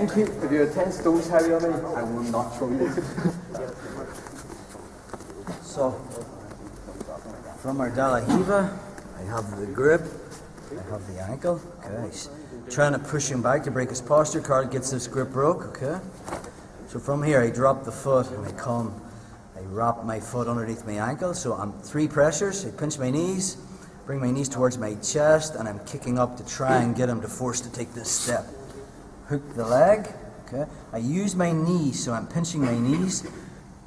if you're 10 stones heavy on me, I will not throw you. So, from our De La Hiva, I have the grip, I have the ankle, okay. He's trying to push him back to break his posture. Carl gets this grip broke, okay. So from here, I drop the foot and I wrap my foot underneath my ankle. So I'm 3 pressures. I pinch my knees, bring my knees towards my chest, and I'm kicking up to try and get him to force to take this step. Hook the leg, okay. I use my knees, so I'm pinching my knees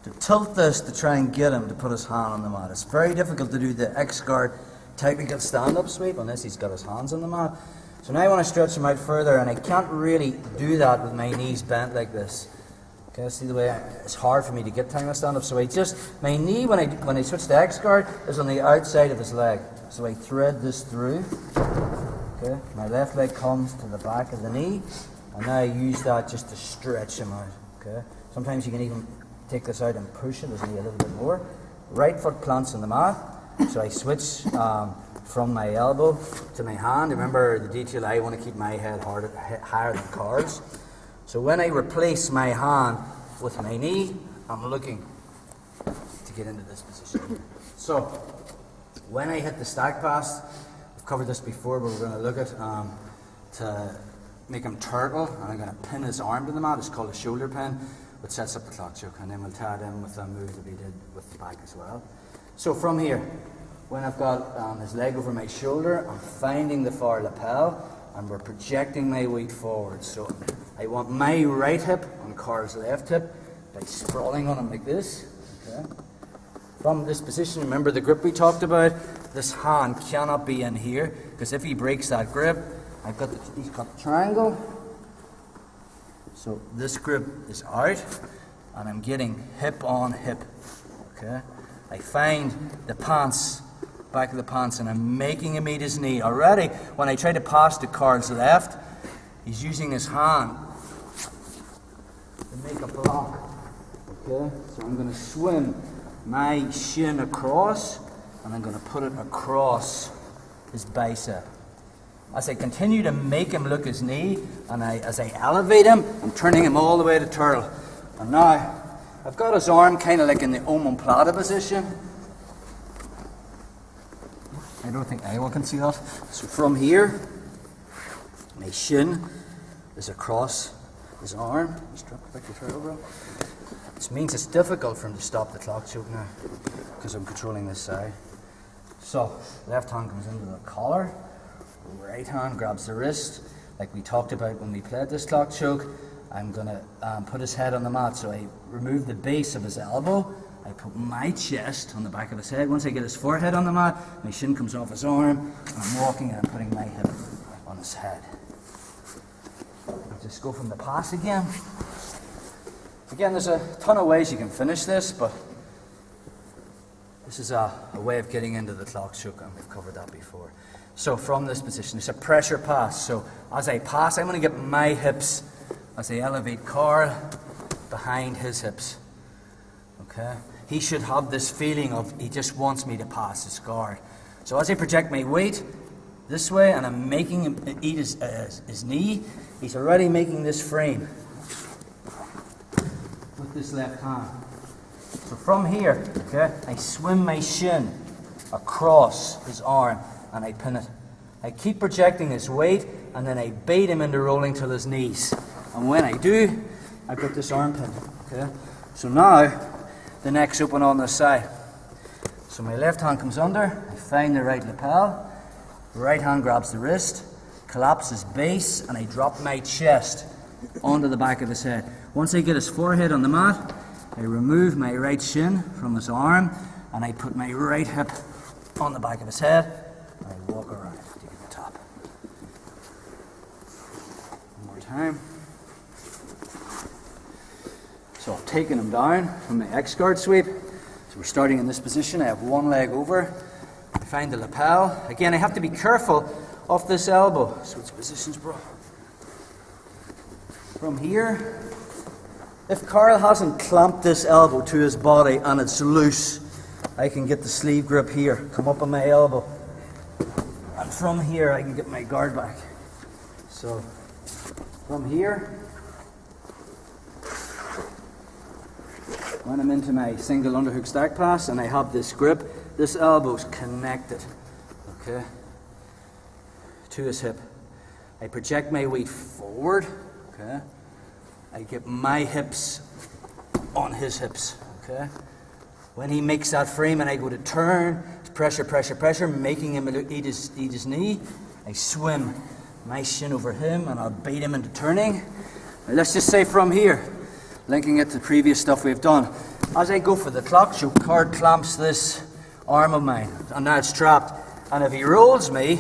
to tilt this to try and get him to put his hand on the mat. It's very difficult to do the X-guard technical stand-up sweep unless he's got his hands on the mat. So now I want to stretch him out further, and I can't really do that with my knees bent like this. Okay, see the way it's hard for me to get technical stand-up. So my knee when I switch to X-guard is on the outside of his leg. So I thread this through. Okay, my left leg comes to the back of the knee, and now I use that just to stretch him out. Okay, sometimes you can even take this out and push his knee a little bit more. Right foot plants on the mat, so I switch from my elbow to my hand. Remember the detail, I want to keep my head higher than Carl's. So when I replace my hand with my knee, I'm looking to get into this position. So when I hit the stack pass, I've covered this before, but we're going to look at to make him turtle, and I'm going to pin his arm to the mat. It's called a shoulder pin, which sets up the clock choke, and then we'll tie it in with a move that we did with the back as well. So from here, when I've got his leg over my shoulder, I'm finding the far lapel, and we're projecting my weight forward. So I want my right hip on Carl's left hip by sprawling on him like this. Okay. From this position, remember the grip we talked about? This hand cannot be in here, because if he breaks that grip, he's got the triangle. So this grip is out, and I'm getting hip on hip. Okay. I find the pants, back of the pants, and I'm making him eat his knee. Already, when I try to pass to Carl's left, he's using his hand to make a block. Okay. So I'm going to swim my shin across, and I'm going to put it across his bicep. As I continue to make him look his knee, and as I elevate him, I'm turning him all the way to turtle. And now, I've got his arm kind of like in the omoplata position. I don't think anyone can see that. So from here, my shin is across his arm. Just drop it back to turtle, bro. This means it's difficult for him to stop the clock choke now, because I'm controlling this side. So, left hand comes into the collar. Right hand grabs the wrist, like we talked about when we played this clock choke. I'm going to put his head on the mat, so I remove the base of his elbow. I put my chest on the back of his head. Once I get his forehead on the mat, my shin comes off his arm, and I'm walking and I'm putting my hip on his head. I'll just go from the pass again. Again, there's a ton of ways you can finish this, but this is a way of getting into the clock choke, and we've covered that before. So from this position, it's a pressure pass. So as I pass, I'm going to get my hips, as I elevate Carl, behind his hips. Okay? He should have this feeling of he just wants me to pass his guard. So as I project my weight this way, and I'm making him eat his knee, he's already making this frame with this left hand. So from here, okay, I swim my shin across his arm, and I pin it. I keep projecting his weight, and then I bait him into rolling to his knees. And when I do, I've got this arm pin. Okay? So now, the neck's open on this side. So my left hand comes under, I find the right lapel, right hand grabs the wrist, collapses base, and I drop my chest onto the back of his head. Once I get his forehead on the mat, I remove my right shin from his arm, and I put my right hip on the back of his head, and I walk around to get the top. One more time. So I've taken him down from my X-guard sweep. So we're starting in this position. I have one leg over. I find the lapel. Again, I have to be careful of this elbow. Switch positions, bro. From here, if Carl hasn't clamped this elbow to his body and it's loose, I can get the sleeve grip here, come up on my elbow. And from here, I can get my guard back. So, from here, when I'm into my single underhook stack pass and I have this grip, this elbow's connected, okay, to his hip. I project my weight forward, okay. I get my hips on his hips, okay. When he makes that frame and I go to turn, pressure, pressure, pressure, making him eat his knee, I swim my shin over him and I'll bait him into turning. Now let's just say from here, linking it to the previous stuff we've done, as I go for the clock choke, Card clamps this arm of mine, and now it's trapped. And if he rolls me,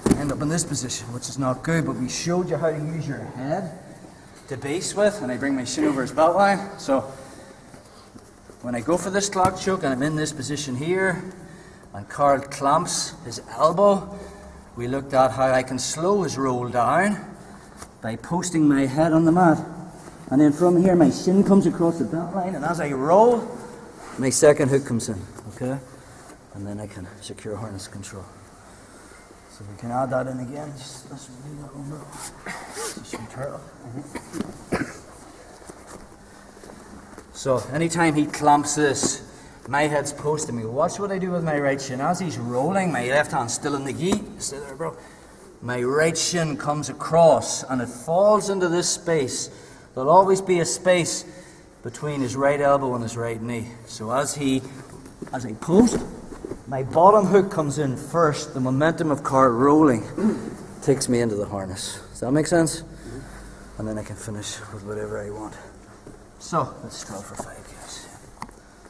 I end up in this position, which is not good, but we showed you how to use your head to base with, and I bring my shin over his belt line. So when I go for this clock choke and I'm in this position here, and Carl clamps his elbow, we looked at how I can slow his roll down by posting my head on the mat. And then from here, my shin comes across the belt line, and as I roll, my second hook comes in, okay? And then I can secure harness control. So we can add that in again. Just let's do that one more. Just some turtle. So anytime he clamps this, my head's posting me. Watch what I do with my right shin. As he's rolling, my left hand's still in the gi. Stay there, bro. My right shin comes across, and it falls into this space. There'll always be a space between his right elbow and his right knee. So as I post, my bottom hook comes in first. The momentum of Carl rolling takes me into the harness. Does that make sense? And then I can finish with whatever I want. So let's try for 5.